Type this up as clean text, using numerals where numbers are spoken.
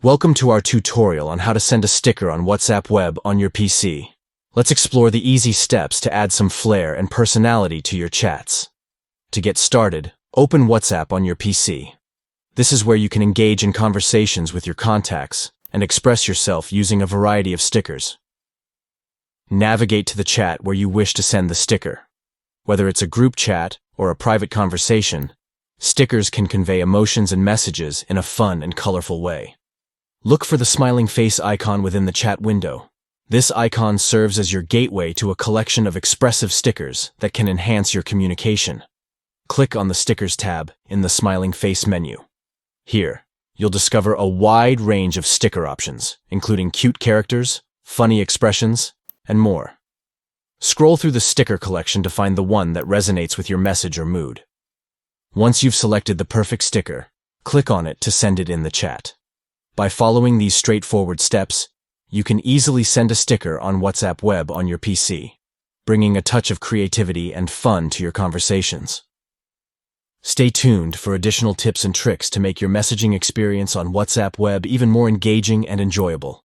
Welcome to our tutorial on how to send a sticker on WhatsApp Web on your PC. Let's explore the easy steps to add some flair and personality to your chats. To get started, open WhatsApp on your PC. This is where you can engage in conversations with your contacts and express yourself using a variety of stickers. Navigate to the chat where you wish to send the sticker. Whether it's a group chat or a private conversation, stickers can convey emotions and messages in a fun and colorful way. Look for the smiling face icon within the chat window. This icon serves as your gateway to a collection of expressive stickers that can enhance your communication. Click on the Stickers tab in the smiling face menu. Here, you'll discover a wide range of sticker options, including cute characters, funny expressions, and more. Scroll through the sticker collection to find the one that resonates with your message or mood. Once you've selected the perfect sticker, click on it to send it in the chat. By following these straightforward steps, you can easily send a sticker on WhatsApp Web on your PC, bringing a touch of creativity and fun to your conversations. Stay tuned for additional tips and tricks to make your messaging experience on WhatsApp Web even more engaging and enjoyable.